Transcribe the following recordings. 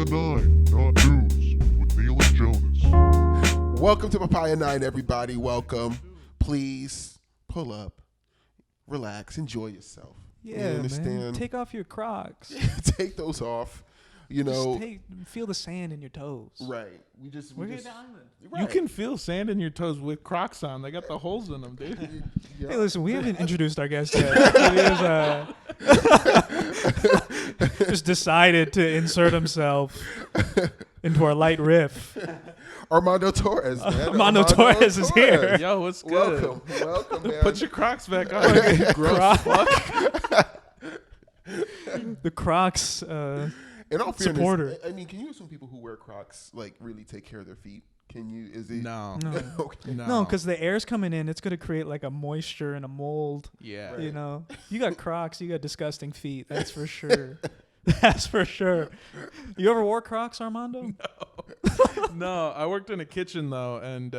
Papaya 9, not news, with Neel and Jonas. Welcome to Papaya 9, everybody. Welcome. Please pull up, relax, enjoy yourself. Yeah, you understand? man. Take off your Crocs. Take those off. You know, feel the sand in your toes. right? We're here at the island. Right. You can feel sand in your toes with Crocs on. They got the holes in them, dude. Yeah. Hey, listen, we haven't introduced our guest yet. He is, just decided to insert himself into our light riff. Armando Torres, man. Armando Torres is here. Yo, what's good? Welcome, man. Put your Crocs back on. Gross fuck. The Crocs. In all fairness, supporter. I mean, can you assume people who wear Crocs like really take care of their feet? Can you? Is it? No. Okay. No, because the air's coming in. It's going to create like a moisture and a mold. Yeah. Right. You know, you got Crocs, you got disgusting feet. That's for sure. That's for sure. You ever wore Crocs, Armando? No, I worked in a kitchen though, and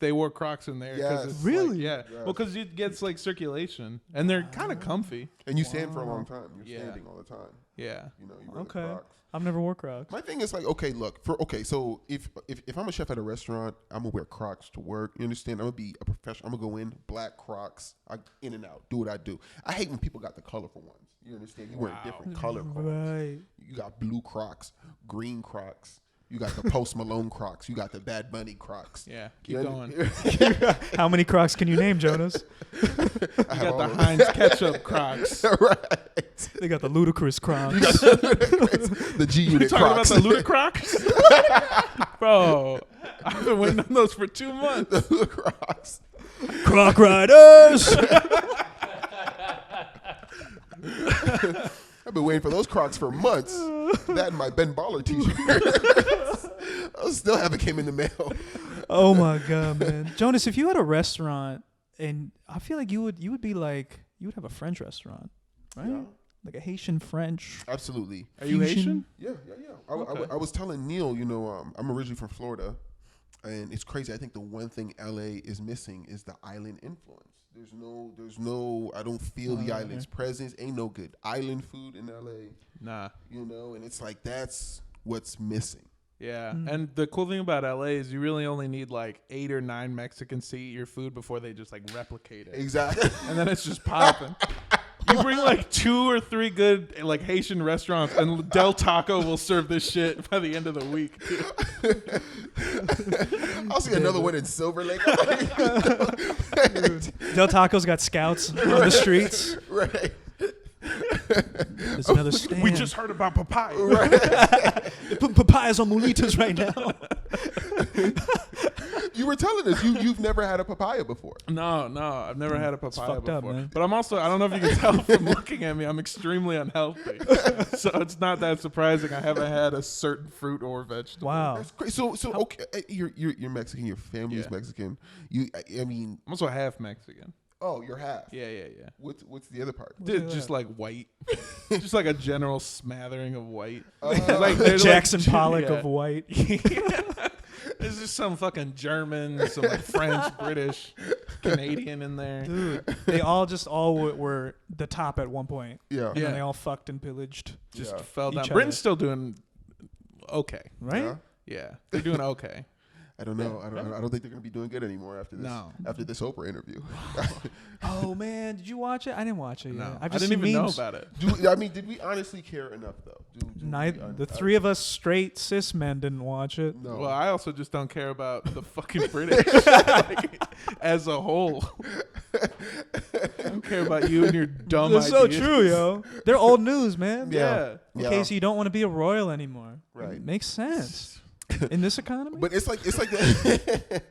they wore Crocs in there. Yes. It's Really? Like, yeah. Yes. Well, because it gets like circulation, and they're kind of comfy. And you stand for a long time. You're Yeah. standing all the time. Yeah. You know, you wear the Okay. Crocs. I've never wore Crocs. My thing is like, okay, look, so if I'm a chef at a restaurant, I'm gonna wear Crocs to work. You understand? I'm gonna be a professional. I'm gonna go in black Crocs, in and out, do what I do. I hate when people got the colorful ones. You understand? You wear different color Crocs. Right. You got blue Crocs, green Crocs. You got the Post Malone Crocs. You got the Bad Bunny Crocs. Yeah. Keep You going. How many Crocs can you name, Jonas? You got the Heinz ketchup Crocs. Right. They got the ludicrous Crocs. The G You Unit talking Crocs. about the Ludacrocs? Bro, I've been waiting on those for 2 months. The Crocs. Croc Riders. I've been waiting for those Crocs for months. That and my Ben Baller t-shirt. I still haven't came in the mail. Oh my God, man. Jonas, if you had a restaurant, and I feel like you would have a French restaurant, right? Yeah. Like a Haitian French. Absolutely. Are you Haitian? Yeah. Okay. I was telling Neel, you know, I'm originally from Florida, and it's crazy. I think the one thing LA is missing is the island influence. There's no. I don't feel the island's presence. Ain't no good island food in LA. Nah. You know, and it's like that's what's missing. Yeah, and the cool thing about LA is you really only need like 8 or 9 Mexicans to eat your food before they just like replicate it. Exactly. And then it's just popping. You bring like 2 or 3 good like Haitian restaurants, and Del Taco will serve this shit by the end of the week. I'll see another one in Silver Lake. Del Taco's got scouts on the streets. Right. There's another stand. We just heard about Papaya. They put papayas on mulitas right now. You were telling us you've never had a papaya before. No, I've never had a papaya fucked before. up, man. But I'm also, I don't know if you can tell from looking at me, I'm extremely unhealthy. So it's not that surprising I haven't had a certain fruit or vegetable. Wow. That's crazy. So okay, you're Mexican. Your family's Yeah. Mexican. I mean, I'm also half Mexican. oh, you're half. Yeah. What's the other part? Dude, just like white. Just like a general smattering of white. Like, they're Jackson like, Pollock yeah. of white. There's just some fucking German, some like French, British, Canadian in there. Dude, they all were the top at one point. Yeah. And then they all fucked and pillaged. Just Yeah. fell down. Each other. Britain's still doing okay. Right? Yeah. Yeah, they're doing okay. I don't know. I don't think they're gonna be doing good anymore after this. No. After this Oprah interview. Oh man, did you watch it? I didn't watch it. No, yet. I I've just didn't seen even memes. know about it. Did we honestly care enough though? The three of us straight cis men didn't watch it. No. Well, I also just don't care about the fucking British like, as a whole. I don't care about you and your dumb That's ideas. so true, yo. They're old news, man. Yeah. In case you don't want to be a royal anymore. Right. It makes sense. In this economy? But it's like that.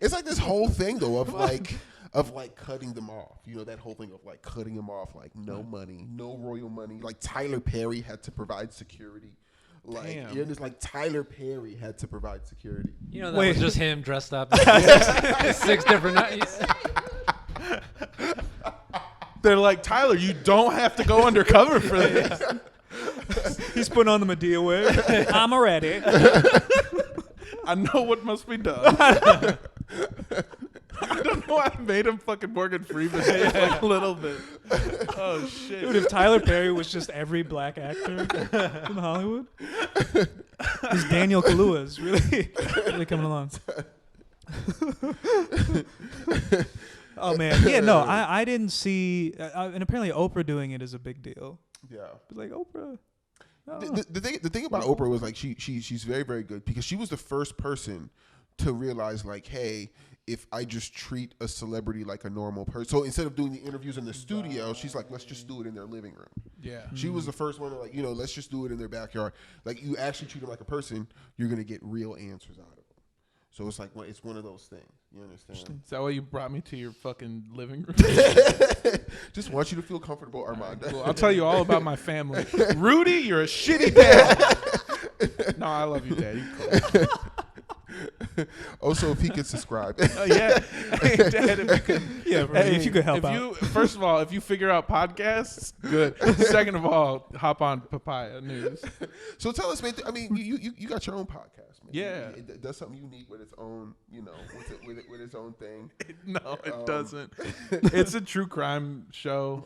It's like this whole thing though of like cutting them off. You know, that whole thing of like cutting them off, like no money, no royal money. Like Tyler Perry had to provide security. Like Damn. it's like Tyler Perry had to provide security. You know, that Wait. was just him dressed up. Six different nights. They're like, Tyler, you don't have to go undercover for this. He's putting on the Medea wig. I'm ready. I know what must be done. don't know why I made him fucking Morgan Freeman like a little bit. Oh shit! Dude, if Tyler Perry was just every black actor in Hollywood, this Daniel Kaluuya is really coming along. Oh man, yeah, no, I didn't see, and apparently Oprah doing it is a big deal. Yeah. But like Oprah, The thing about Oprah was like she's very, very good because she was the first person to realize like, hey, if I just treat a celebrity like a normal person, so instead of doing the interviews in the studio, she's like, let's just do it in their living room. Yeah. She was the first one to like, let's just do it in their backyard. Like you actually treat them like a person, you're gonna get real answers out of them. So it's like it's one of those things. You understand? Is that why you brought me to your fucking living room? Just want you to feel comfortable, Armando. Cool. I'll tell you all about my family. Rudy, you're a shitty dad. No, I love you, Dad. You cool. Also, if he could subscribe. Yeah. Hey, Dad, if you could. yeah, right, if you could help out. First of all, if you figure out podcasts, good. Second of all, hop on Papaya News. So tell us, man. I mean, you got your own podcast, man. Yeah. It does something unique with its own, with its own thing. No, it doesn't. It's a true crime show.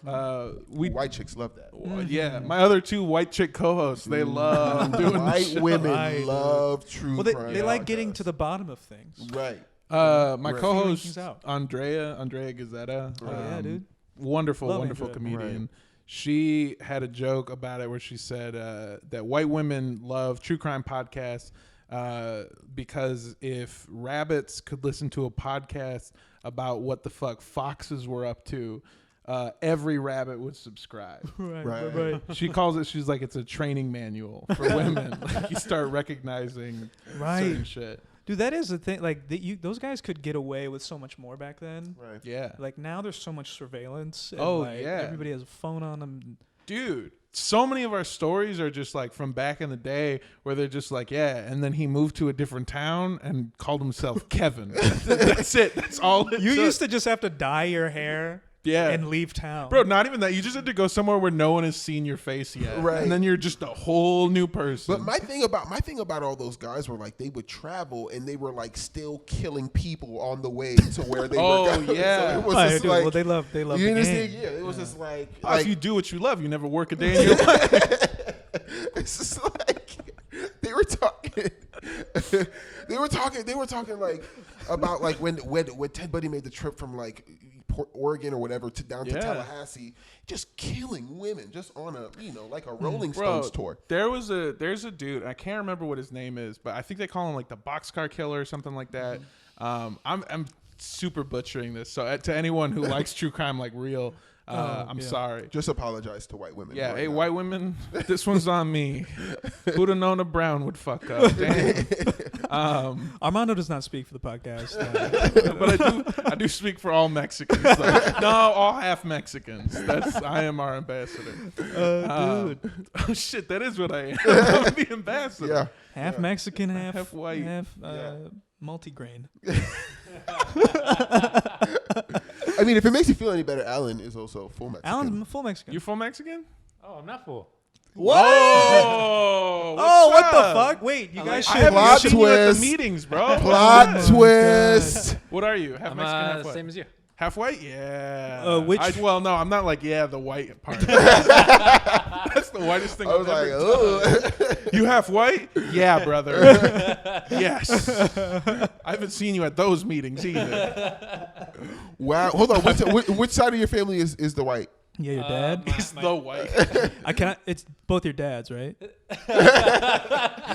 White chicks love that. Yeah, my other two white chick co-hosts, they love doing this White shit. women Right. love true Well, crime. they like podcasts. getting to the bottom of things. Right. My Right. co-host Figuring things out. Andrea Gazzetta. Oh, yeah, dude. Wonderful, Love wonderful Andrea. comedian. Right. She had a joke about it where she said that white women love true crime podcasts because if rabbits could listen to a podcast about what the fuck foxes were up to, every rabbit would subscribe. Right. She calls it, she's like, it's a training manual for women. Like, you start recognizing certain shit. Dude, that is the thing. Like, those guys could get away with so much more back then. Right. Yeah. Like, now there's so much surveillance. And Oh, like, yeah. everybody has a phone on them. Dude, so many of our stories are just like from back in the day where they're just like, yeah, and then he moved to a different town and called himself Kevin. That's it. That's all it You took. used to just have to dye your hair Yeah. and leave town. Bro, not even that. You just had to go somewhere where no one has seen your face yet. Right. And then you're just a whole new person. But my thing about all those guys were like they would travel and they were like still killing people on the way to where they Oh, were going. yeah. So it was Oh, just dude, like, well, they love you the understand? game. Yeah, it was just like, Oh, if you do what you love, you never work a day in your life. it's just like they were talking. They were talking like about like when Ted Bundy made the trip from like Oregon or whatever to down to Yeah. Tallahassee, just killing women just on a like a Rolling Bro, Stones tour. there's a dude, I can't remember what his name is, but I think they call him like the Boxcar Killer or something like that. I'm super butchering this, so to anyone who likes true crime like real, I'm sorry. Just apologize to white women. Yeah, right hey, now. white women, this one's on me. Who'd have known a brown would fuck up? Damn. Armando does not speak for the podcast. But I do speak for all Mexicans. Like, no, all half Mexicans. I am our ambassador. Dude. Oh shit, that is what I am. I'm the ambassador. Yeah. Half Mexican, Half white. half Yeah. multigrain. I mean, if it makes you feel any better, Alan is also full Mexican. Alan's full Mexican. You full Mexican? Oh, I'm not full. what? Oh, Oh, what's what the up? fuck? Wait, you guys I should. haven't Plot seen you at the twist. meetings, bro. Plot Oh, twist. What are you? Half I'm Mexican, half white? same as you. Half white? Yeah. Which- Well, no, I'm not like, the white part. That's the whitest thing I was I've like, ever done. oh. You half white? Yeah, brother. Yes. I haven't seen you at those meetings either. Wow. Hold on. Which side of your family is the white? Yeah, your dad. He's the white. I can't. It's both your dads, right?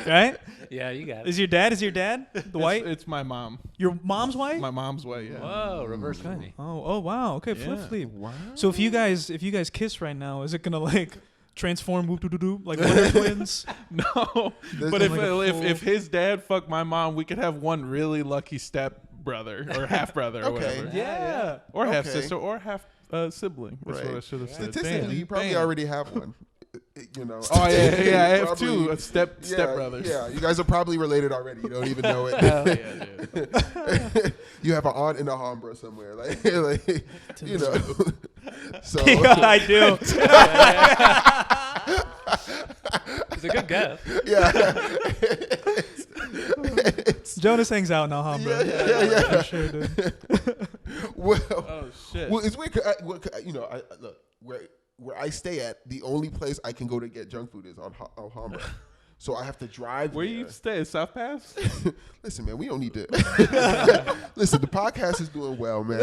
Right? Yeah, you got it. Is your dad the white? It's my mom. Your mom's white? My mom's white, yeah. Whoa, reverse 50. Oh wow. Okay, Yeah. flip sleep. Wow. So if you guys kiss right now, is it gonna like transform whoop doo doo doo like Wonder Twins? No. There's But like if his dad fucked my mom, we could have one really lucky step brother or half brother or Okay. whatever. Yeah. Or half Okay. sister or half sibling. That's Right. what I should have said. Statistically, Damn. you probably Damn. already have one. You know. Oh yeah, I have Probably- two step brothers. Yeah, you guys are probably related already. You don't even know it. Hell yeah, dude. You have an aunt in the Alhambra somewhere, like you know. So Yeah, I do. It's a good guess. yeah. Jonas hangs out in Alhambra. Yeah. For sure, dude. Well, Oh shit. well, it's weird. 'Cause look where I stay at. The only place I can go to get junk food is on Alhambra. So I have to drive. Where there. you stay? South Pass? Listen, man, we don't need to. Listen, the podcast is doing well, man.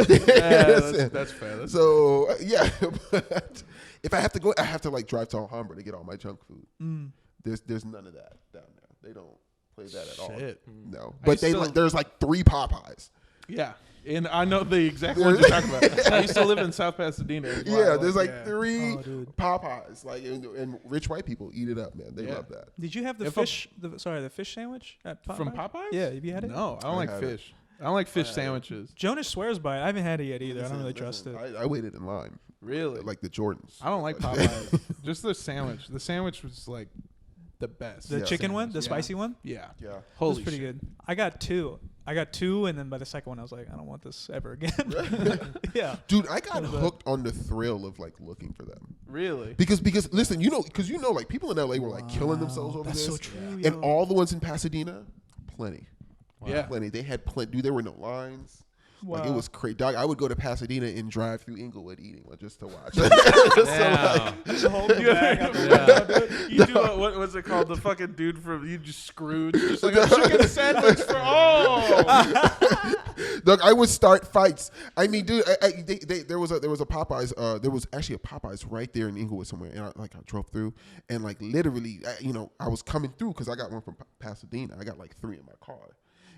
That's fair. So yeah, but if I have to go, I have to like drive to Alhambra to get all my junk food. There's none of that down there. They don't play that at all. Shit. No, I but still- there's like 3 Popeyes. Yeah. And I know the exact ones you're talking about. I used to live in South Pasadena. It's Yeah, wild, there's like yeah. 3 Oh, dude. Popeyes. Like and rich white people eat it up, man. They Yeah. love that. Did you have the If fish? The fish sandwich at Popeyes? From Popeyes? Yeah, have you had it? No, I don't I like haven't. fish. I don't like fish sandwiches. Jonas swears by it. I haven't had it yet either. I don't really Listen, trust it. I waited in line. Really? Like the Jordans. I don't like Popeyes. Just the sandwich. The sandwich was like the best. The Yeah. chicken one, the Yeah. spicy one, Yeah. Yeah. it was Holy pretty shit. good. I got two, and then by the second one, I was like, I don't want this ever again. Yeah. Dude, I got hooked on the thrill of like looking for them. Really? Because listen, like people in LA were like killing themselves over That's this. so true. And yo. all the ones in Pasadena, plenty. Yeah. Plenty. They had plenty. Dude, there were no lines. Like it Wow. was crazy. Dog, I would go to Pasadena and drive through Inglewood eating one just to watch. Damn. Just hold the bag out the Yeah. window, dude. You do what was it called? The fucking dude from you just Scrooge, just like a chicken sandwich for all. Dog, I would start fights. I mean, dude, there was a Popeyes. There was actually a Popeyes right there in Inglewood somewhere, and I drove through, and like literally, I was coming through because I got one from Pasadena. I got like 3 in my car.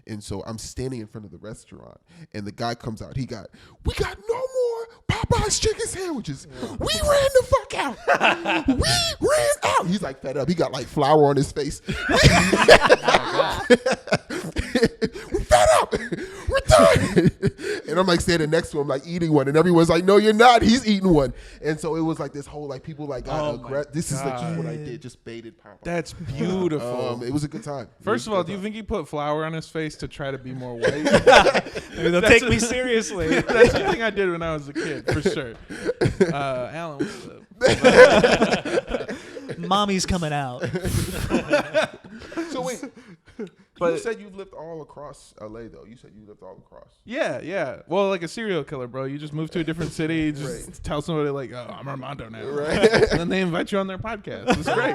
And so I'm standing in front of the restaurant, and the guy comes out. We got no more Popeyes chicken sandwiches. We ran the fuck out. We ran out. He's like fed up. He got like flour on his face. We're fed up. We're done. And I'm like standing next to him, like eating one, and everyone's like, "No, you're not." He's eating one. And so it was like this whole like people like got aggressive. This is like just what I did, just baited Popeyes. That's beautiful. It was a good time. First of all, do you think he put flour on his face to try to be more white? They'll take me seriously. That's the thing I did when I was a kid, for sure. Alan, what's up? Mommy's coming out. So wait, But- you said you lived all across LA though. You said you lived all across. Yeah. Well, like a serial killer, bro. You just move to a different city, you just Right. tell somebody like, "Oh, I'm Armando now," Right. and then they invite you on their podcast. It's great.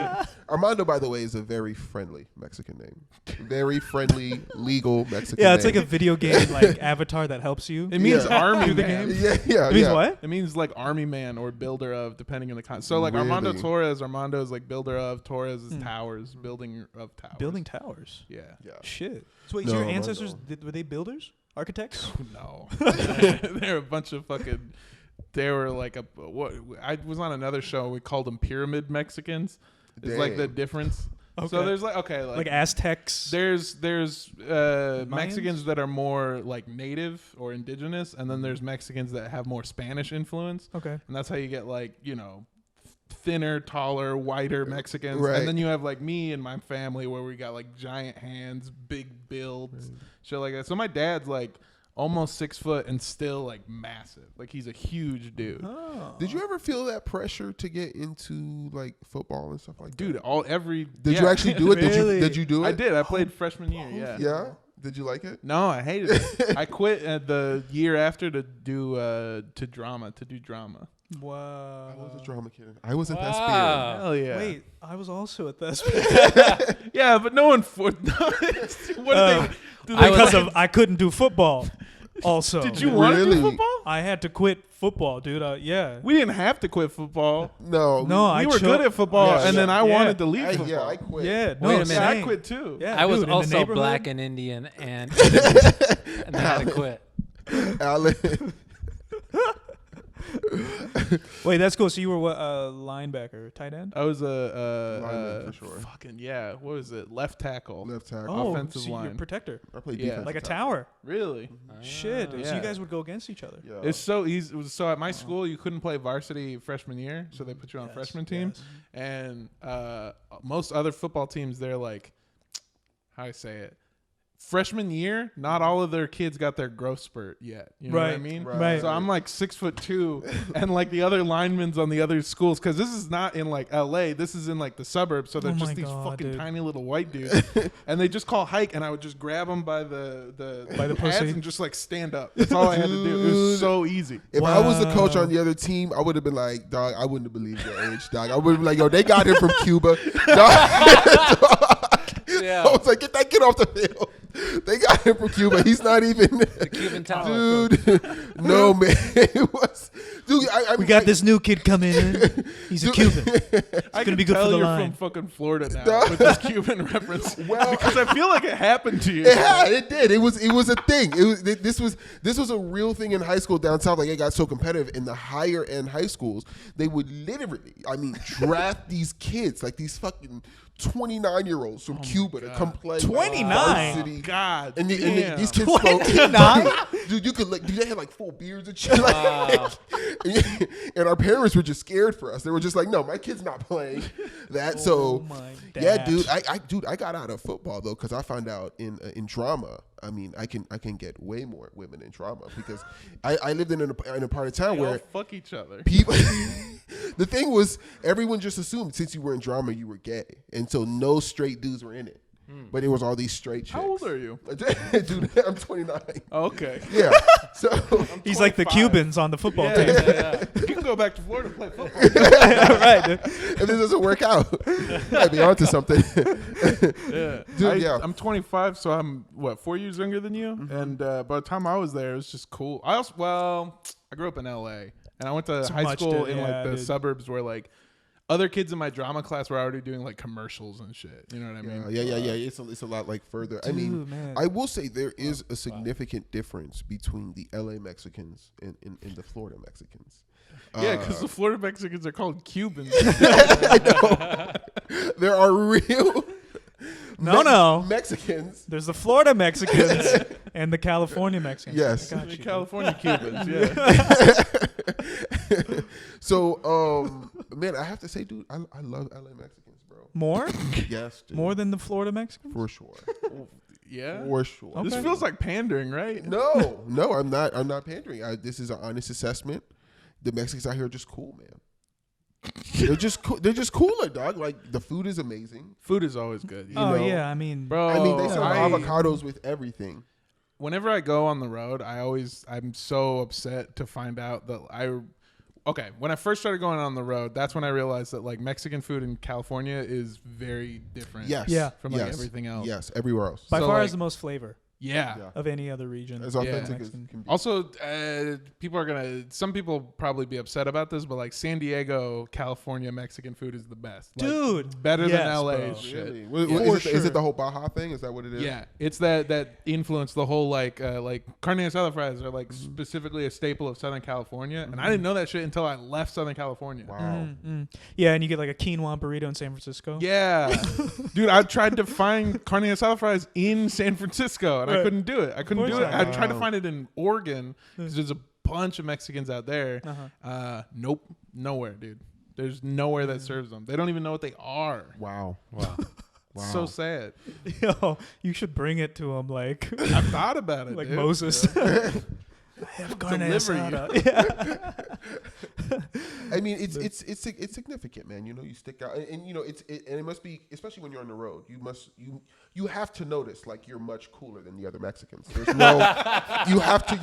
Armando, by the way, is a very friendly Mexican name. Very friendly, legal Mexican Yeah, it's name. like a video game like avatar that helps you. It means Yeah. army the man. game? Yeah. It means what? It means like army man or builder of, depending on the con. So like Armando Really? Torres, Armando is like builder of, Torres is towers, building of towers. Building towers. Yeah. Yeah. Shit. So wait, No, your Armando. ancestors were they builders, architects? No. They're a bunch of fucking. They were like a. What? I was on another show. We called them pyramid Mexicans. It's like the Dang. difference. Okay. So there's like Like Aztecs. There's Mexicans that are more like native or indigenous, and then there's Mexicans that have more Spanish influence, Okay. and that's how you get like thinner, taller, whiter Mexicans, Right. and then you have like me and my family where we got like giant hands, big builds, shit like that. So my dad's like almost 6 foot and still like massive, like he's a huge dude. Oh. Did you ever feel that pressure to get into like football and stuff like that? Dude, Did you actually do it? Really? Did you do it? I did. I played freshman year. Yeah. Yeah. Did you like it? No, I hated it. I quit at the year after to do drama. Wow. I was a drama kid. I was at Wow. Hell yeah. Wait, I was also at this Yeah, but no one what did they? because of I couldn't do football. Also, Did you want to Really? do football? I had to quit football, dude. Yeah. We didn't have to quit football. No. No, I We were cho- good at football, Yeah, and then I yeah. wanted to leave I, football. yeah, I quit. Yeah. No, Wait a minute. Yeah, I same. quit too. Yeah, I was dude, in the also neighborhood. black and Indian, and and I had to quit. Alan. Wait, that's cool. So you were what? Linebacker, tight end? I was Lineman, for sure. fucking yeah. What was it? Left tackle. Left tackle. Oh, offensive so you're line. protector, I played Yeah. defense. like a tower. Really? Shit. So Yeah. you guys would go against each other. Yeah. It's so easy. So at my school, you couldn't play varsity freshman year, so they put you on Yes, freshman team. yes. And most other football teams, they're like, how do I say it? freshman year, not all of their kids got their growth spurt yet. You know what I Right, mean? right. So I'm like 6'2", and like the other linemen's on the other schools, because this is not in like LA, this is in like the suburbs. So they're Oh my just these God, fucking dude. tiny little white dudes, and they just call hike, and I would just grab them by the By the pads pussy? and just like stand up. That's all I had to do. It was so easy. If I was the coach Wow. on the other team, I would have been like, dog, I wouldn't have believed your age, dog. I would have been like, yo, they got him from Cuba. Dog. Yeah. I was like, get that kid off the field. They got him from Cuba. He's not even The Cuban talent. dude. No, man. It was, dude. We got this new kid coming in. He's a Dude. Cuban. It's I gonna can be good tell for the you're line. from fucking Florida now with this Cuban reference. Well- because I feel like it happened to you. It did. It was a thing. This was a real thing in high school down south. Like it got so competitive in the higher end high schools. They would literally, draft these kids, like these fucking 29-year-olds from Cuba to come play 29? varsity. God, And damn. these kids spoke 29? Dude, you could dude, they had like full beards and shit. And our parents were just scared for us. They were just like, no, my kid's not playing that. So my yeah, dad. dude, I got out of football though because I found out in drama. I mean, I can get way more women in drama because I lived in a part of town They all where fuck each other. people. The thing was, everyone just assumed since you were in drama, you were gay, and so no straight dudes were in it. But it was all these straight chicks. How old are you? Dude, I'm 29. Okay. Yeah. So He's like the 25. Cubans on the football Yeah, team. yeah, yeah. You can go back to Florida and play football. Right. Dude. if this doesn't work out, might be onto something. Yeah. Dude, yeah. I'm 25, so I'm 4 years younger than you. And by the time I was there, it was just cool. I grew up in LA, and I went to It's high much school di- in like yeah, the dude. suburbs where like other kids in my drama class were already doing like commercials and shit. You know what I mean? Yeah. It's a lot like further. I mean, Dude, man. I will say there is a significant difference between the LA Mexicans and the Florida Mexicans. Yeah, because the Florida Mexicans are called Cubans. There are real No. Mexicans. There's the Florida Mexicans and the California Mexicans. Yes. I got The you. California Cubans, yeah. So, man, I have to say, dude, I love LA Mexicans, bro. More? Yes, dude. More than the Florida Mexicans? For sure. Yeah. For sure. Okay. This feels like pandering, right? No, I'm not pandering. This is an honest assessment. The Mexicans out here are just cool, man. They're just cool. They're just cooler, dog. Like the food is amazing. Food is always good. Oh, know, yeah. I mean, Bro, I mean, they serve I- avocados with everything. whenever I go on the road, I'm so upset to find out that when I first started going on the road, that's when I realized that like Mexican food in California is very different. Yes. Yeah. From like everything else. Yes, everywhere else. by so, far like- has the most flavor Yeah. Yeah. of any other region. As authentic as Mexican. can be. Also, some people probably be upset about this, but like San Diego, California Mexican food is the best. Like, Dude. better yes, than LA bro. shit. Really? For Is sure. it the whole Baja thing? Is that what it is? Yeah, it's that influenced the whole like carne asada fries are like specifically a staple of Southern California, and I didn't know that shit until I left Southern California. Wow. Yeah, and you get like a quinoa burrito in San Francisco. Yeah, dude, I tried to find carne asada fries in San Francisco, and I Right. couldn't do it. I couldn't Of do course it. not. I tried to find it in Oregon because there's a bunch of Mexicans out there. Nope, nowhere, dude. There's nowhere that serves them. They don't even know what they are. Wow. So sad. Yo, you should bring it to him like I thought about it, like dude. Moses. I have carne Deliver you. asada. Yeah. I mean, it's significant, man. You know, you stick out, and you know, and it must be, especially when you're on the road. You have to notice like you're much cooler than the other Mexicans. There's no, you have to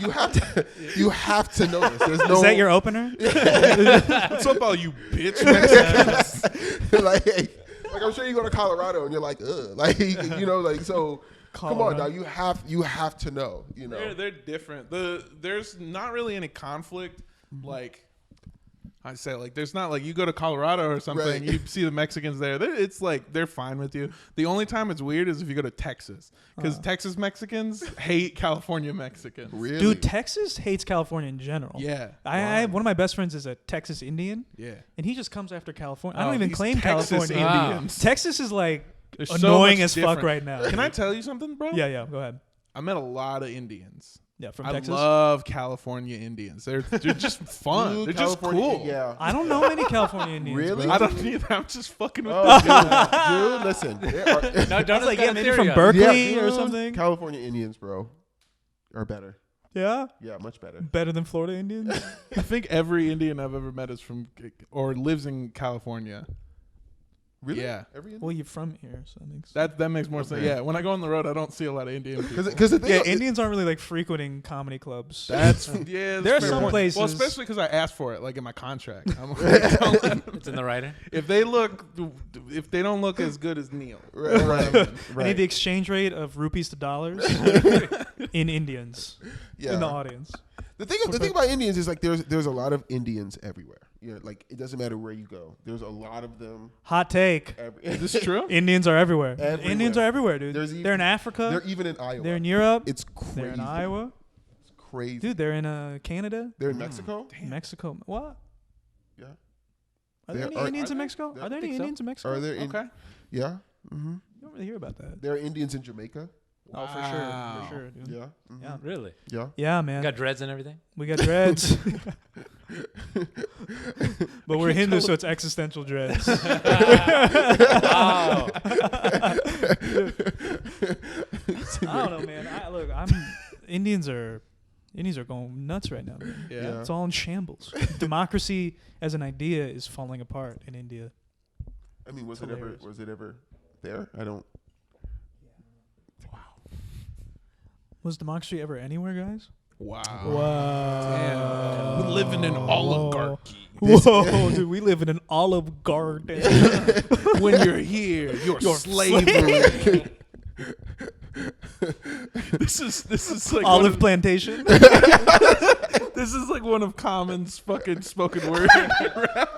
notice. There's no. Is that your opener? What's up, all you bitch Mexicans? like I'm sure you go to Colorado and you're like, ugh, like you know, like so. Come on, now you have to know, you know. They're different. There's not really any conflict. Like I say, like there's not like you go to Colorado or something, Right. you see the Mexicans there. It's like they're fine with you. The only time it's weird is if you go to Texas, because Texas Mexicans hate California Mexicans. Really? Dude, Texas hates California in general. Yeah. I one of my best friends is a Texas Indian, Yeah. and he just comes after California. I Oh, don't even these claim Texas California. Indians. Texas is like They're so annoying much as fuck different. right now. Can I tell you something, bro? Yeah, go ahead. I met a lot of Indians. Yeah, from I Texas. love California Indians. They're just fun. Dude, They're just California- cool. Yeah. I don't know many California Indians. Really? bro. I don't either. I'm just fucking with Oh, the dude, listen. There are, No, I Jonas was like, got yeah, a maybe theory from on it. Berkeley Yeah, or dude, something. California Indians, bro, are better. Yeah, Yeah, much better. better than Florida Indians. I think every Indian I've ever met is from or lives in California. Really? Yeah. Every Well, you're from here, so that makes That makes more sense. Okay. Yeah, when I go on the road, I don't see a lot of Indian people. because the thing yeah, is- Indians aren't really like frequenting comedy clubs. That's yeah. There are fair some point. places- Well, especially because I asked for it, like in my contract. I'm like, don't let them- It's in the writing. if they don't look as good as Neel, right, I need the exchange rate of rupees to dollars in Indians yeah. in the audience. The thing about Indians is like there's a lot of Indians everywhere. You know, like it doesn't matter where you go. There's a lot of them. Hot take. is this true? Indians are everywhere. Everywhere. Indians are everywhere, dude. There's even- They're in Africa. They're even in Iowa. They're in Europe. It's crazy. They're in Iowa. It's crazy. Dude, they're in Canada, They're in Mexico. Mexico. What? Yeah. Are there There any are- Indians in are there? Mexico? There- Are there I any think so. Indians in Mexico? Are there? In, Okay. Yeah. Mm-hmm. You don't really hear about that. There are Indians in Jamaica. Oh, for Wow. sure, dude. Yeah. Mhm. Yeah. Really? Yeah. Yeah, man. Got dreads and everything? We got dreads. But we're Hindu, so it's existential dreads. Wow. I don't know, man. Indians are going nuts right now, man. Yeah. Yeah. It's all in shambles. Democracy as an idea is falling apart in India. I mean, was Hilarious. it ever there? I don't. Was democracy ever anywhere, guys? Wow. Wow. We live in an oligarchy. Whoa, dude, we live in an Olive Garden. When you're here, you're You're slavery. This is like Olive plantation. this is like one of Common's fucking spoken word rap.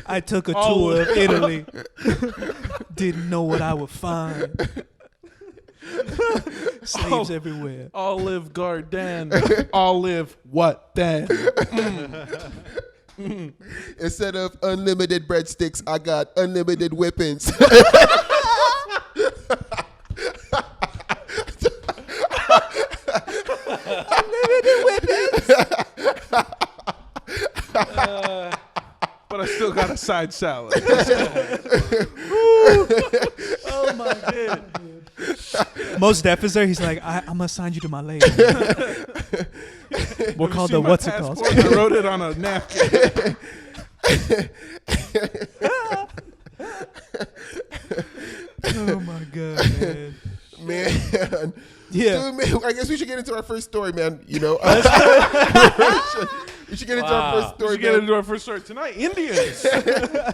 I took a tour of Italy. Didn't know what I would find. Slaves everywhere. Olive Garden. Olive what then? Instead of unlimited breadsticks, I got unlimited whippings. But I still got a side salad. Oh my god. Most Def is there. He's like, I'm gonna sign you to my lady. We're called the what's it called? I wrote it on a napkin. Oh my god, man. Man. Yeah. Dude, man, I guess we should get into our first story, man. You know, we should get into our first We story. should get man. into our first story tonight. Indians.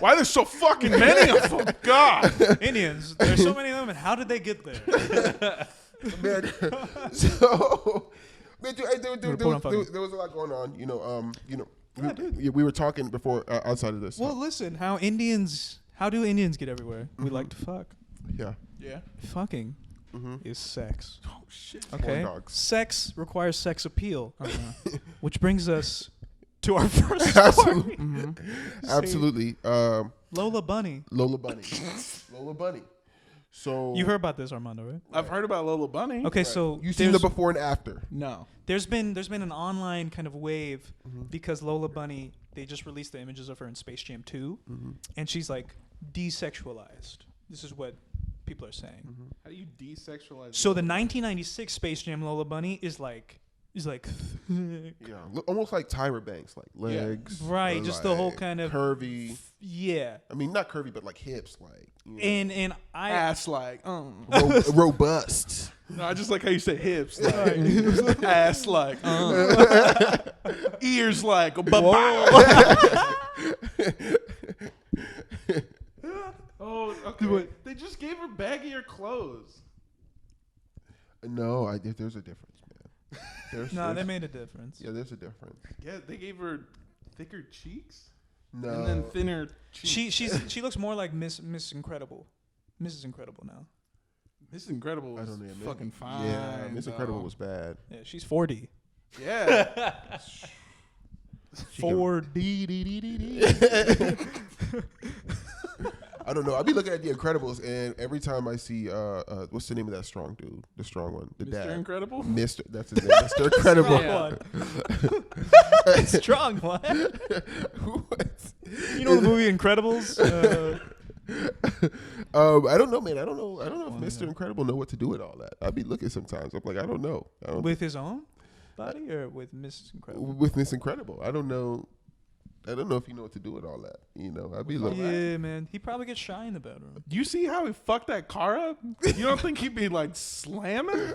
Why there's so fucking many of them? God. Indians. There's so many of them, and how did they get there? Man. So, man, dude, Report on fucking. there was a lot going on. We were talking before outside of this. Well, listen, how do Indians get everywhere? We like to fuck. Yeah. Yeah. Fucking Mm-hmm. is sex. Oh shit. Okay. dogs. Sex requires sex appeal. Which brings us to our first story. Absolutely. Absolutely. Lola Bunny. Lola Bunny. Lola Bunny. So You heard about this, Armando, right? I've heard about Lola Bunny. Okay, so you seen the there's, before and after. No. there's been an online kind of wave because Lola Bunny, they just released the images of her in Space Jam 2, and she's like desexualized. This is what people are saying. How do you desexualize? So the 1996 Space Jam Lola Bunny is thick. Yeah, almost like Tyra Banks, like legs. Right, or just the whole like kind of curvy. Yeah. I mean, not curvy, but like hips, like you know, And I ass like. robust. No, I just like how you say hips. Like, ass like. Ears like. Oh, okay. They just gave her baggier clothes. No, there's a difference, man. they made a difference. Yeah, there's a difference. Yeah, they gave her thicker cheeks No, and then thinner cheeks. She looks more like Miss Incredible. Mrs. Incredible now. Miss Incredible I was don't know. fucking fine. Yeah, Miss Incredible though. was bad. Yeah, she's 40. Yeah. 4D. I don't know. I be looking at The Incredibles, and every time I see what's the name of that strong dude, the strong one, the Mr. dad, Incredible? Mr. That's his name, Mr. Incredible. Strong one. What? You know the movie Incredibles? I don't know, man. I don't know if Mr. Incredible know what to do with all that. I be looking sometimes. I'm like, I don't know. With his own body or with Miss Incredible? With Miss Incredible, I don't know if you know what to do with all that. You know, I'd be looking. Yeah, man. He probably gets shy in the bedroom. You see how he fucked that car up? You don't think he'd be like slamming?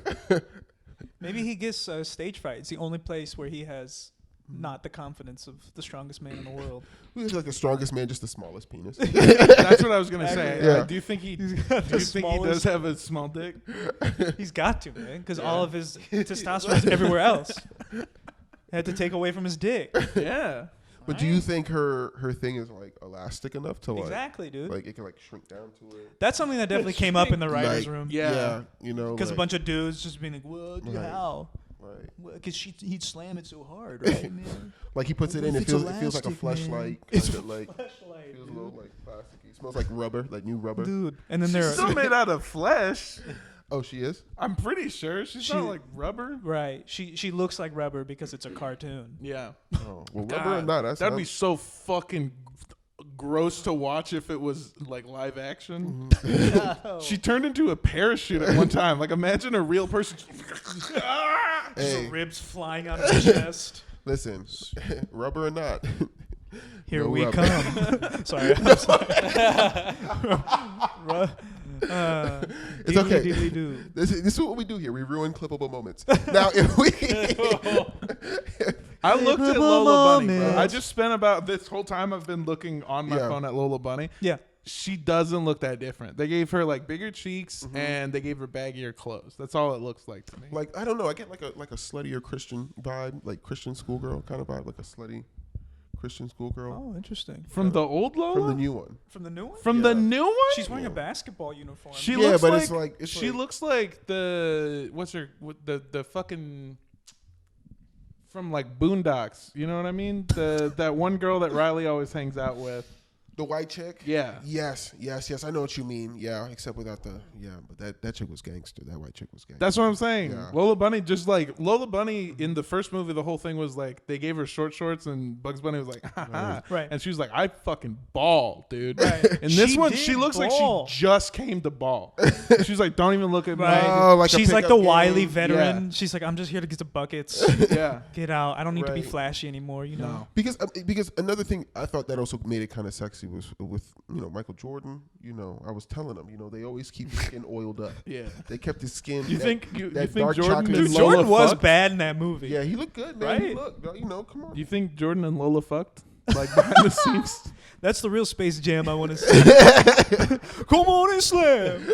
Maybe he gets stage fright. It's the only place where he has not the confidence of the strongest man in the world. He's like the strongest man, just the smallest penis. That's what I was gonna say. Yeah. Do you think he? Do He's you got the think he does smallest- have a small dick? He's got to, man, because all of his testosterone's everywhere else. Had to take away from his dick. Yeah. But do you think her thing is like elastic enough to like Exactly, dude. like it can like shrink down to it? That's something that definitely came up in the writers' Like, room. Yeah. You know, Because like, a bunch of dudes just being like, "What? Right. How?" right. Because he'd slam it so hard, right, man? Like he puts it in, If it it's feels like a elastic, man. fleshlight. Kind of like feels a little like plasticky. It smells like rubber, like new rubber. Dude. And then She's there still made out of flesh. Oh, she is. I'm pretty sure she's not like rubber. right. She looks like rubber because it's a cartoon. Yeah. Oh, well, rubber or not, That'd be so fucking gross to watch if it was like live action. She turned into a parachute at one time. Like imagine a real person. Hey, Ribs flying out of his chest. listen, rubber or not. Here No we rubber. come. Sorry. I'm sorry. It's okay. Diddly-doo. This is what we do here. We ruin clippable moments. Now, if we, I looked at Lola Bunny. Bro. Moments. I just spent about this whole time I've been looking on my Yeah. phone at Lola Bunny. Yeah. She doesn't look that different. They gave her like bigger cheeks and they gave her baggier clothes. That's all it looks like to me. like, I don't know. I get like a sluttier Christian vibe, like Christian schoolgirl kind of vibe, like a slutty Christian schoolgirl Oh, interesting. From the old Lola? from the new one. From the new one? From the new one? She's wearing a basketball uniform. She Yeah, looks but like, it's like- it's she like- looks like the the fucking from like Boondocks. You know what I mean? That one girl that Riley always hangs out with. The white chick? Yeah. Yes. I know what you mean. Yeah, except without the, but that chick was gangster. That white chick was gangster. That's what I'm saying. Yeah. Lola Bunny, just like Lola Bunny in the first movie, the whole thing was like they gave her short shorts and Bugs Bunny was like, ha. Right. And she was like, I fucking ball, dude. Right. In this She one, did she looks ball. like she just came to ball. She's like, don't even look at me. Oh, like a She's like the pickup game. wily veteran. Yeah. She's like, I'm just here to get the buckets. Yeah. Get out. I don't need to be Right. flashy anymore, you know? No. Because another thing I thought that also made it kind of sexy was with Michael Jordan. I was telling him, they always keep his skin oiled up. Yeah. They kept his skin. You that- think you that think dark Jordan chocolate- and Dude, Lola Jordan was fucked? bad in that movie. Yeah, he looked good, man. He Right? looked, come on. You think Jordan and Lola fucked? Like behind the scenes? That's the real Space Jam I want to see. Come on and slam.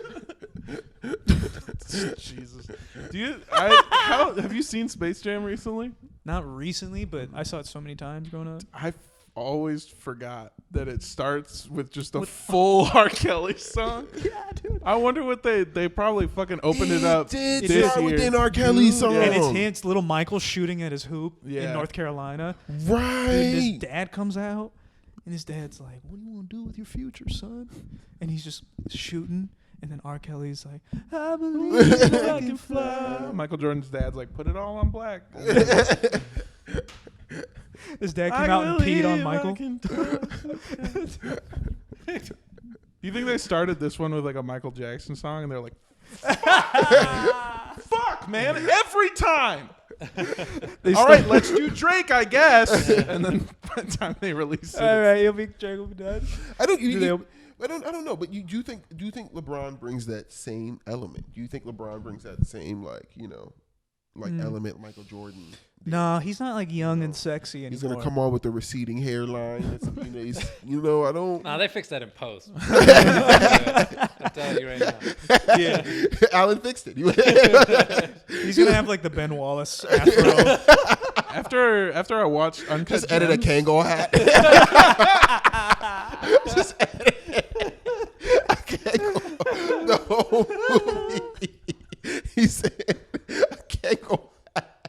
Jesus. Have you seen Space Jam recently? Not recently, but I saw it so many times growing up. I always forgot that it starts with just a full R. Kelly song. Yeah, dude. I wonder what they probably fucking opened it up Did this start year. with an R. Kelly song. And it's hints, little Michael shooting at his hoop Yeah. in North Carolina. Right. And his dad comes out, and his dad's like, "What do you want to do with your future, son?" And he's just shooting. And then R. Kelly's like, "I believe I can fly." Michael Jordan's dad's like, put it all on black. His dad came out and peed on Michael. You think they started this one with like a Michael Jackson song and they're like, fuck, man, every time. All right, let's do Drake, I guess. And then by the time they release it, All right, Drake will be done. I don't. Do they- I don't know. But do you think LeBron brings that same element? Do you think LeBron brings that same element Michael Jordan? No, he's not like young and sexy anymore. He's gonna come on with the receding hairline. I don't. Nah, they fixed that in post. I'll tell you right now. Yeah, Alan fixed it. he's gonna have like the Ben Wallace afro. after I watched Uncut Just edit a Gems, Kangol hat. Just edit a Kangol. The whole movie. He said a Kangol hat.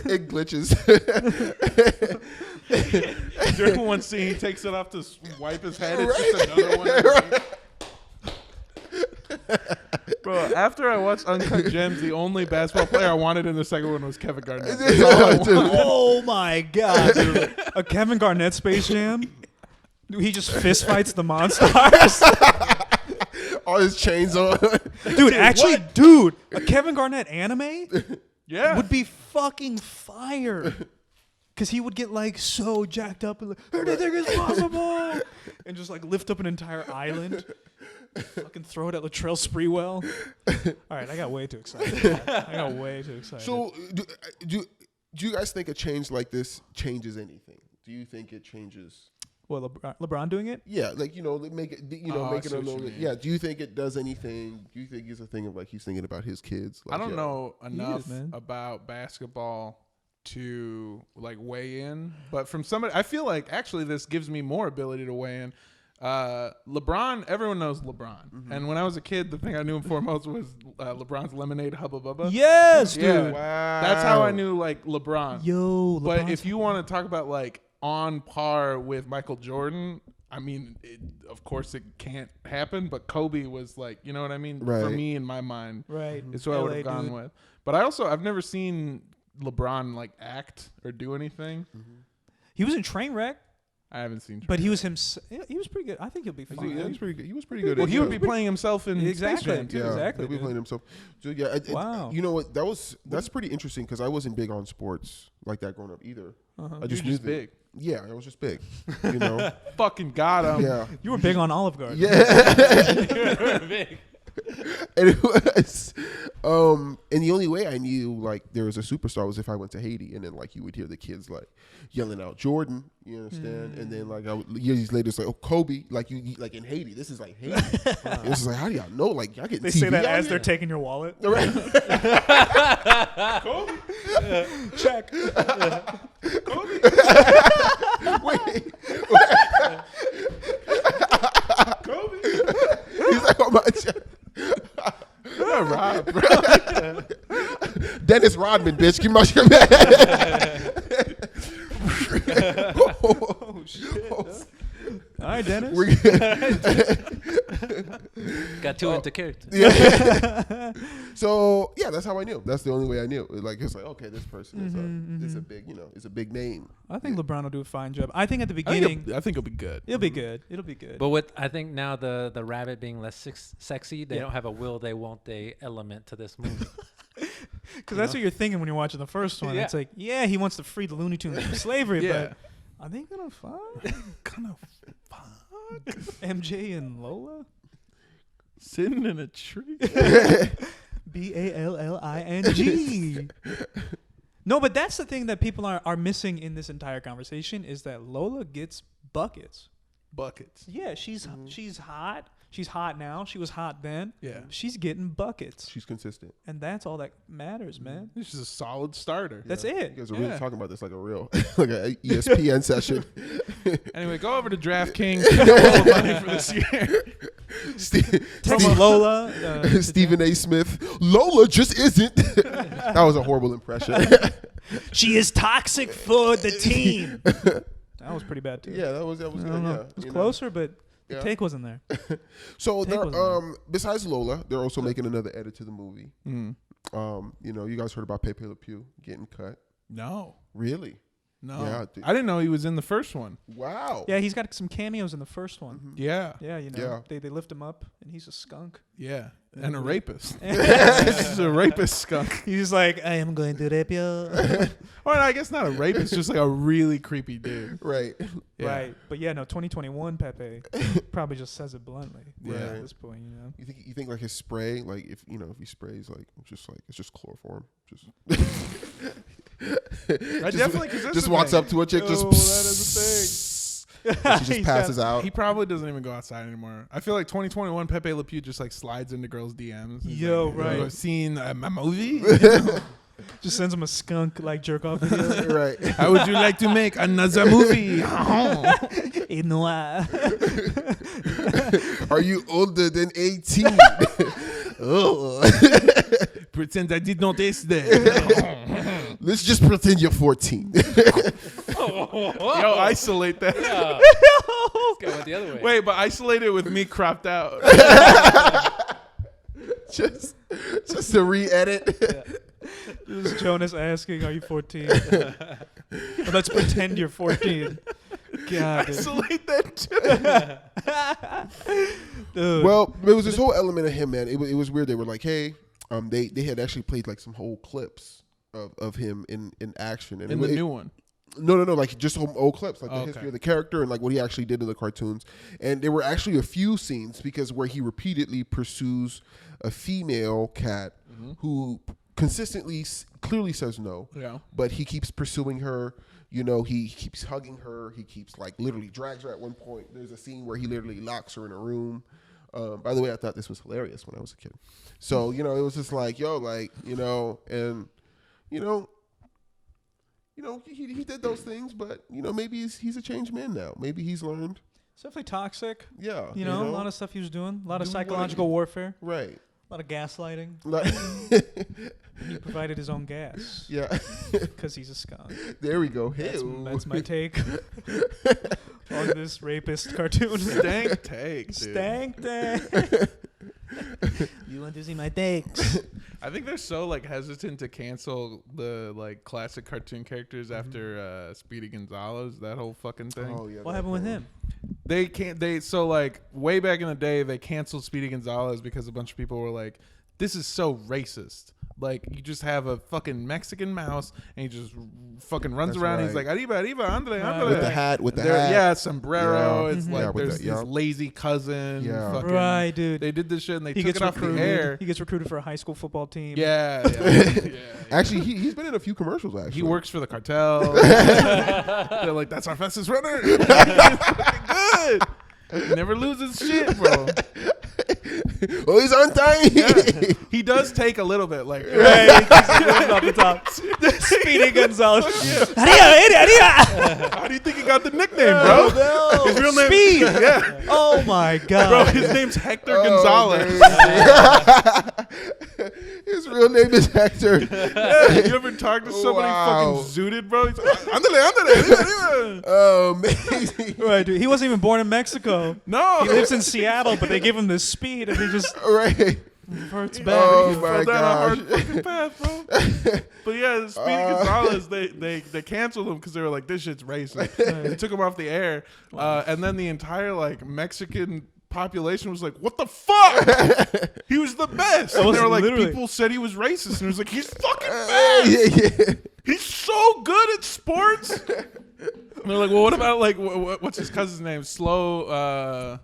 It glitches. During one scene, he takes it off to wipe his head. It's just another one. Bro, after I watched Uncut Gems, the only basketball player I wanted in the second one was Kevin Garnett. Oh my god, dude. A Kevin Garnett Space Jam? Dude, he just fist fights the Monstars. All his chains on. Dude, actually, dude, a Kevin Garnett anime Yeah. would be fucking fire. Because he would get like so jacked up and like, anything is possible. And just like lift up an entire island. Fucking throw it at Latrell Sprewell. All right, I got way too excited. So, do you guys think a change like this changes anything? Do you think it changes? Well, LeBron doing it? Yeah, like make it. Make it I a see what you little. mean. Yeah. Do you think it does anything? Do you think it's a thing of like he's thinking about his kids? Like, I don't know enough man. about basketball to like weigh in, but from somebody, I feel like actually this gives me more ability to weigh in. LeBron, everyone knows LeBron, and when I was a kid, the thing I knew him for most was LeBron's Lemonade Hubba Bubba. Yes, dude. Yeah, Wow. that's how I knew like LeBron. Yo, But LeBron's if you want to talk about like on par with Michael Jordan, I mean, of course it can't happen, but Kobe was like, you know what I mean? Right. For me, in my mind, right, it's what I would have LA gone dude. with. But I've never seen LeBron like act or do anything. He was in Trainwreck, I haven't seen. but he was he was pretty good. I think he'll be He fine. was pretty good. He was pretty good. Well, at he it. would be playing himself in Exactly. Space Jam too. Yeah, Exactly, he'll be dude. playing himself. So yeah, Wow. You know what? That's pretty interesting because I wasn't big on sports like that growing up either. Uh-huh. I just You're knew just big. Yeah, I was just big. You know. Fucking got him. Yeah. You were big on Olive Garden. Yeah. Big. And it was, and the only way I knew like there was a superstar was if I went to Haiti, and then like you would hear the kids like yelling out Jordan, you understand? And then like years later it's like, oh, Kobe, like you like in Haiti. This is like Haiti. It was like, how do y'all know? Like y'all getting They TV say that out as here? they're taking your wallet. Right. Check. Wait. Kobe. He's like, oh my. Rob. Dennis Rodman, bitch. Give my shit back. Oh shit. All right, Dennis. Got too into character. Yeah. So yeah, that's how I knew. That's the only way I knew. Like it's like, okay, this person is a big, it's a big name. I think LeBron will do a fine job. I think at the I beginning think it'll be good. it'll be good. It'll be good. But with I think now the rabbit being less sexy, they don't have a will they won't they element to this movie. Because that's what you're thinking when you're watching the first one. Yeah. It's like, yeah, he wants to free the Looney Tunes from slavery, Yeah. but are they gonna fuck Kind of MJ and Lola? sitting in a tree. BALLING. No, but that's the thing that people are missing in this entire conversation is that Lola gets buckets. Buckets. Yeah, she's hot. She's hot now. She was hot then. Yeah. She's getting buckets. She's consistent. And that's all that matters, man. This is a solid starter. That's You it. guys are really Yeah. talking about this like a real, like a ESPN session. Anyway, go over to DraftKings. Pick up all the money for this year. Text Lola. Stephen A. Smith. Lola just isn't. That was a horrible impression. She is toxic for the team. That was pretty bad too. Yeah, that was I good. don't know. Yeah, It was you know. closer, but the Yeah. take wasn't there. So Take they're, was besides Lola, they're also making another edit to the movie. Mm. You guys heard about Pepe Le Pew getting cut? No. Really? No. Yeah, dude. I didn't know he was in the first one. Wow. Yeah, he's got some cameos in the first one. Yeah. Yeah, you know, Yeah. they lift him up, and he's a skunk. Yeah. And a rapist. This is a rapist skunk. He's like, I am going to rape you. Or I guess not a rapist, just like a really creepy dude. Right. Yeah. Right, but yeah, no, 2021 Pepe probably just says it bluntly. Yeah. At this point, you know. You think like his spray, like if he sprays like it's just chloroform, just. I definitely cause that's just the walks thing. up to a chick, just. Oh, that is and she just passes out. He probably doesn't even go outside anymore. I feel like 2021 Pepe Le Pew just like slides into girls' DMs. He's Yo, like, right. I've seen my movie. Just sends him a skunk like jerk off video. Right. How would you like to make another movie? Et noir. Are you older than 18? Oh. Pretend I did not taste that. Let's just pretend you're 14. Yo, isolate that. Yeah. Let's go with the other way. Wait, but isolate it with me cropped out. just to re-edit. This is Jonas asking, "Are you 14?" Let's pretend you're 14. God. Isolate that too. Dude. Well, there was this whole element of him, man. It was weird. They were like, hey, they had actually played like some whole clips of him in action. And In the new one. No, like just some old clips, like the Okay. history of the character and like what he actually did in the cartoons. And there were actually a few scenes because where he repeatedly pursues a female cat who consistently, clearly says no. Yeah. But he keeps pursuing her. You know, he keeps hugging her. He keeps like literally drags her at one point. There's a scene where he literally locks her in a room. By the way, I thought this was hilarious when I was a kid. So, you know, it was just like, yo, like, you know, and, you know, he did those things, but, you know, maybe he's a changed man now. Maybe he's learned. It's definitely toxic. Yeah. You know, a lot of stuff he was doing. A lot of Do psychological warfare. Right. A lot of gaslighting. Like, He provided his own gas. yeah. Because he's a skunk. There we go. That's my take on this rapist cartoon. Stank take, dude. Stank tank. You want to see my takes? I think they're so like hesitant to cancel the like classic cartoon characters after Speedy Gonzalez, that whole fucking thing. Oh, yeah. What happened with him? They can't. So like way back in the day, they canceled Speedy Gonzalez because a bunch of people were like, "This is so racist." Like you just have a fucking Mexican mouse and he just fucking runs That's around. right. He's like, "Arriba, arriba, andale, andale." With the hat, with the There- hat. Yeah, sombrero. Yeah. It's Mhm. like Yeah, with there's the- this yeah. lazy cousin. Yeah. Fucking, Right, dude. They did this shit and they He took gets it off the recruited. air. He gets recruited for a high school football team. Yeah, yeah. Actually, he's been in a few commercials, actually. He works for the cartel. They're like, that's our fastest runner. He's fucking good. He never loses shit, bro. Oh, he's on time. Yeah. He does take a little bit, like Right. He's off the top. Speedy Gonzalez. How do you think he got the nickname, bro? No. His real name, Speed. yeah, Oh my God. bro. His name's Hector Oh, Gonzalez. man. His real name is Hector. Yeah, you ever talk to somebody Wow. fucking zooted, bro? He's like, andale, andale. Oh, amazing. Right, dude. He wasn't even born in Mexico. No, He lives in Seattle, but they give him this speed, and he just Right. reverts back. Oh, He my fell down a hard gosh. fucking path, bro. But yeah, Speedy Gonzalez, they canceled him because they were like, this shit's racist. They took him off the air, and then the entire like Mexican population was like, what the fuck? He was the best. And was they were like, literally- people said he was racist, and it was like, he's fucking Yeah, fast. yeah. He's so good at sports. And they're like, well, what about like what's his cousin's name? Lopez?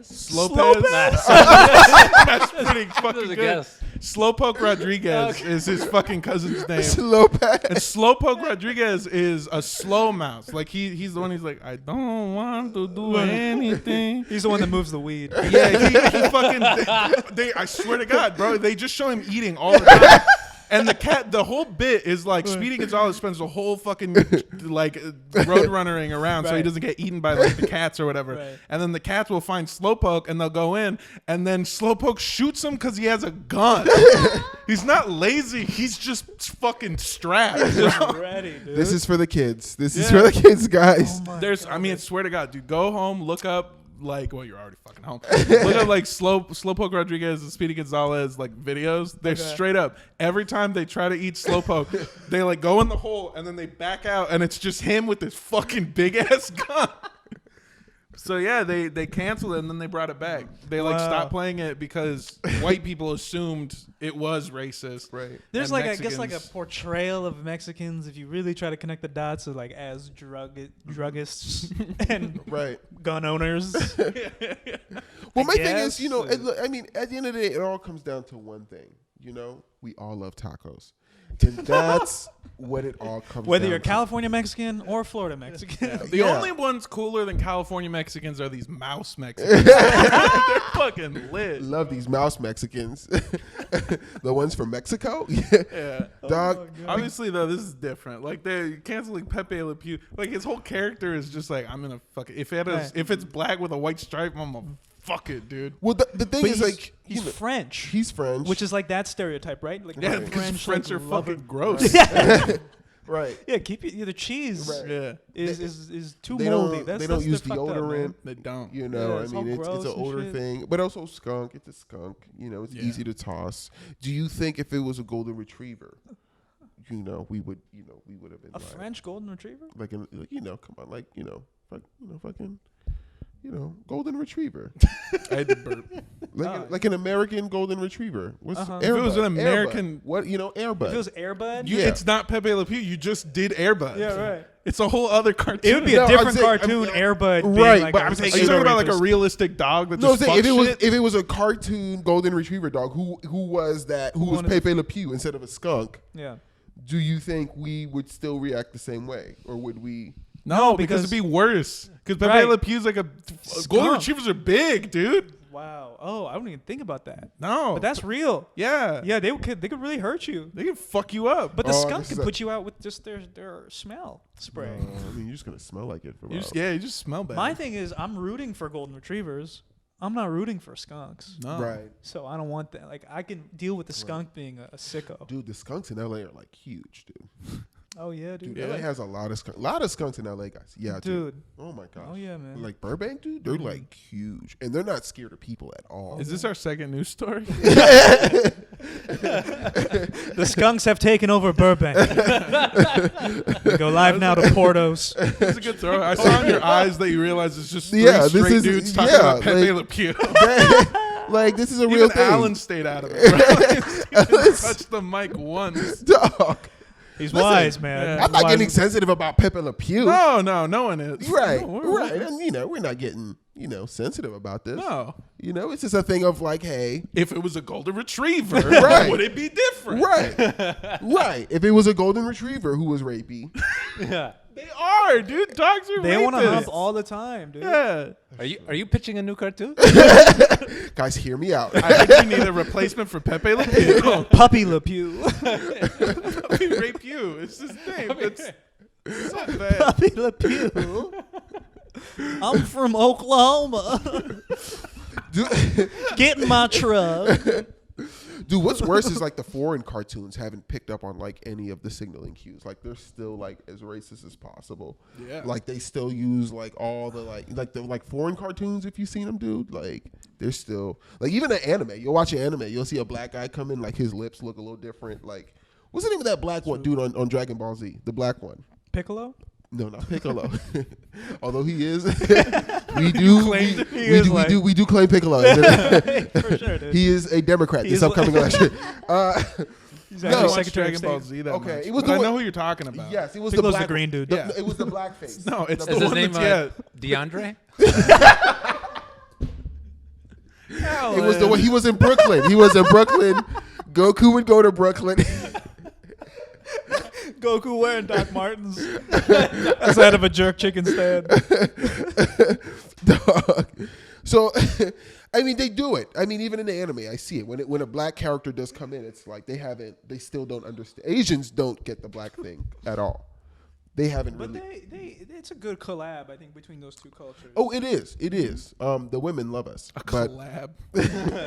Slopez. That's pretty fucking There's a good. guess. Slowpoke Rodriguez is his fucking cousin's name. Slow pass. And Slowpoke Rodriguez is a slow mouse. Like he's the one. He's like, I don't want to do anything. He's the one that moves the weed. Yeah, he fucking. They, I swear to God, bro, they just show him eating all the time. And the whole bit is like Speedy Gonzalez spends the whole fucking like road runnering around so he Right. doesn't get eaten by like the cats or whatever. Right. And then the cats will find Slowpoke and they'll go in and then Slowpoke shoots him because he has a gun. He's not lazy. He's just fucking strapped. Just ready, dude. This is for the kids. This is Yeah. for the kids, guys. There's, I mean, swear to God, dude, go home, look up like, well, you're already fucking home. Look at like Slowpoke Rodriguez and Speedy Gonzalez like videos. They're straight up. Every time they try to eat Slowpoke, they like go in the hole and then they back out and it's just him with this fucking big ass gun. So yeah, they canceled it and then they brought it back. They like Wow. stopped playing it because white people assumed it was racist. Right. There's and like I guess like a Mexicans- portrayal of Mexicans if you really try to connect the dots of like as druggists and Right. gun owners. Well, my thing guess, is, you know, look, I mean, at the end of the day, it all comes down to one thing. You know, we all love tacos. And that's what it all comes Whether down you're to. California Mexican or Florida Mexican. The Yeah. only ones cooler than California Mexicans are these mouse Mexicans. They're fucking lit. Love these mouse Mexicans. The ones from Mexico? Yeah. Dog. Obviously, though, this is different. Like they're canceling Pepe Le Pew. Like his whole character is just like, I'm gonna fuck it. If it's black with a white stripe, I'm gonna fuck it, dude. Well, the thing But is, like, he's French, he's French, which is like that stereotype, right? Like Yeah, the because French like, are love fucking it. gross. right. Yeah, keep the cheese Right. Yeah, is too They moldy. don't. That's They don't use they're fucked up, man. deodorant. they don't. You know, Yeah, it's I all mean, it's gross an and older shit. thing, but also skunk. It's a skunk. You know, it's Yeah. easy to toss. Do you think if it was a golden retriever, we would have been A like, French golden retriever? like, come on, like, fucking, golden retriever, I had to burp. like an American golden retriever. What's Uh-huh. Air If it was Bud, an Air American- Bud. What Air Bud? If it was Air Bud, Yeah. It's not Pepe Le Pew. You just did Air Bud. yeah, right. It's a whole other cartoon. It would be No, a I'm different saying- cartoon, Air Bud. Being Right, like but a I'm saying- Are you talking about like a rapist. realistic dog that No, just I'm saying fucks if it was a cartoon golden retriever dog, who was wanted Pepe Le Pew instead of a skunk? Yeah. Do you think we would still react the same way, or would we? No, because- because it'd be worse. Because Pepe Right. Le Pew's like golden Skunk. retrievers are big, dude. Wow. Oh, I don't even think about that. No, But that's real. yeah. Yeah, they could really hurt you. They can fuck you up. But the Oh, skunk this can is put you out with just their smell spray. I mean, you're just gonna smell like it for a you while. just, you just smell bad. My thing is, I'm rooting for golden retrievers. I'm not rooting for skunks. no. Right, So I don't want that. Like, I can deal with the skunk being a sicko. dude. The skunks in LA are like huge, dude. Oh yeah, dude. Dude, LA has a lot of skunks in LA, guys. Yeah, dude. Dude. Oh my gosh. Oh yeah, man. Like Burbank, dude, they're like huge, and they're not scared of people at all. Is this our second news story? The skunks have taken over Burbank. We go live now to Portos. That's a good throw. I saw in your eyes that you realize it's just three Yeah, this straight is- dudes talking yeah, about Pepe like- Le Pew. Like this is a real Even thing. Alan stayed out of it. Bro. He didn't touch the mic once. Dog. He's Listen, wise, man. yeah. I'm not Wise. getting sensitive about Pepe Le Pew. No, no one is. Right, No, we're- right. And we're not getting, sensitive about this. No. It's just a thing of like, hey, If it was a golden retriever, Right. would it be different? right, right. If it was a golden retriever who was rapey, Yeah. They are, dude. Dogs are They want to rapists. hump all the time, dude. Yeah. Are you pitching a new cartoon? guys, hear me out. I think you need a replacement for Pepe Le Pew. Puppy Le Pew. Puppy rape you. It's his name. It's so bad. Puppy Le Pew. I'm from Oklahoma. Dude, Get in my truck. dude, what's worse is like the foreign cartoons haven't picked up on like any of the signaling cues. Like they're still like as racist as possible. Yeah. Like they still use like all the like foreign cartoons. If you've seen them, dude, like they're still like even an anime. You'll watch an anime, you'll see a black guy come in, like his lips look a little different. Like what's the name of that black one dude on Dragon Ball Z? The black one. Piccolo? No, not Piccolo. Although he is, we do claim Piccolo. For sure, dude. He is a Democrat He this is upcoming election. He's No, actually I watch Secretary Dragon of Ball State. Z that Okay, much. it was But the I one- know who you're talking about. Yes, it was Piccolo's the the black green dude. Yeah. It was the black face. No, it's Is the his one name that's DeAndre? It was the one. He was in Brooklyn. Goku would go to Brooklyn. Goku wearing Doc Martens. That's out of a jerk chicken stand. Dog. So, I mean, they do it. I mean, even in the anime, I see it. When a black character does come in, it's like they still don't understand. Asians don't get the black thing at all. They haven't But really. it's a good collab, I think, between those two cultures. Oh, it is. It is. The women love us. a But collab.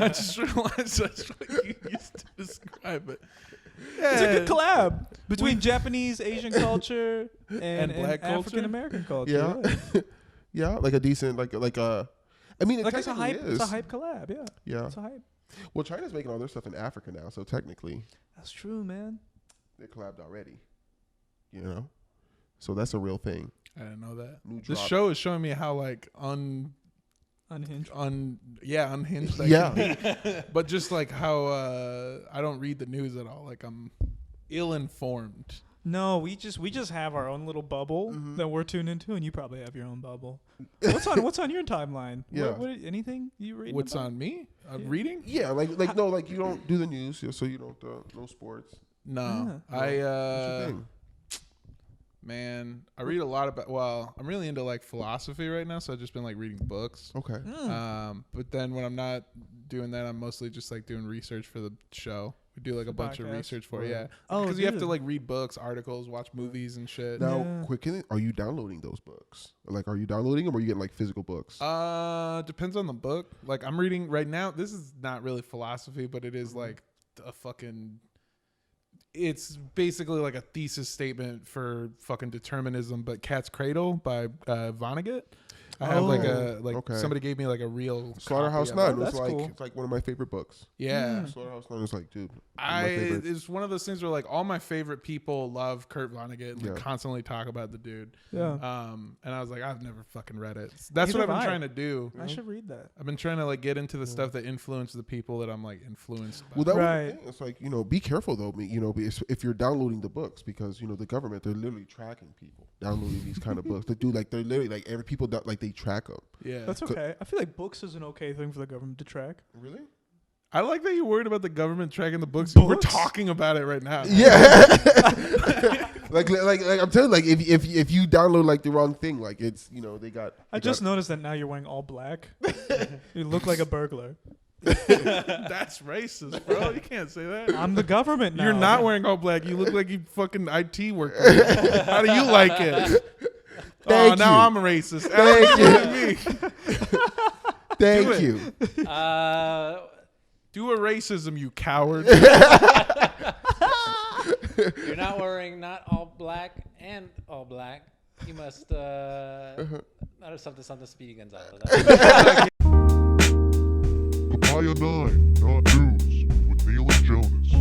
I just realized that's what you used to describe it. It's a good collab between Japanese, Asian culture, and black culture? African American culture. yeah, yeah, like a decent, like a. I mean, it Like it's a technically hype. is. It's a hype collab. Yeah. Yeah. It's a hype. Well, China's making all their stuff in Africa now, so technically That's true, man. they collabed already. So that's a real thing. I didn't know that. New This drop. show is showing me how like Unhinged. unhinged I Yeah. can be. But just like how I don't read the news at all. Like I'm ill-informed. No, we just have our own little bubble Mhm. that we're tuned into, and you probably have your own bubble. What's on your timeline? Yeah. What anything you read? What's on me? I'm Yeah. reading? Yeah, like no, like you don't do the news, so you don't no sports. No. Yeah. I What's your thing? man, I read a lot about I'm really into like philosophy right now, so I've just been like reading books. Okay. Mm. But then when I'm not doing that, I'm mostly just like doing research for the show. We do like a bunch of podcast. research for it. Yeah. Oh, Because you have to dude. like read books, articles, watch movies and shit. Now, Yeah. quick, are you downloading those books? Like, are you downloading them or are you getting like physical books? Depends on the book. Like I'm reading right now. This is not really philosophy, but it is like a fucking. It's basically like a thesis statement for fucking determinism, but Cat's Cradle by Vonnegut. I have like a okay. somebody gave me like a real Slaughterhouse copy of it. Nine was that's like cool. it's like one of my favorite books. Yeah. Slaughterhouse Nine is like, dude, one of my favorites. It's one of those things where like all my favorite people love Kurt Vonnegut and like, Yeah. constantly talk about the dude. Yeah. And I was like, I've never fucking read it. That's Neither what I've have been I. trying to do. I should read that. I've been trying to like get into the stuff that influence the people that I'm like influenced by. Well, that was Right. the thing. It's like, be careful though. If you're downloading the books, because the government, they're literally tracking people downloading these kind of books. They do they're literally like every people like they track them. Yeah. That's okay. I feel like books is an okay thing for the government to track. Really? I like that you're worried about the government tracking the books. We're Books? talking about it right now. Yeah. like I'm telling you, like if you download like the wrong thing, like it's they got. I just noticed that now you're wearing all black. You look like a burglar. That's racist, bro. You can't say that. I'm the government now. You're not wearing all black. You look like you fucking IT worker. How do you like it? Thank now you. I'm racist. Thank you. Thank it. you. Do a racism, you coward. You're not wearing not all black and all black. You must not have something Speedy Gonzalez. Papaya 9, not news, with Neel and Jonas.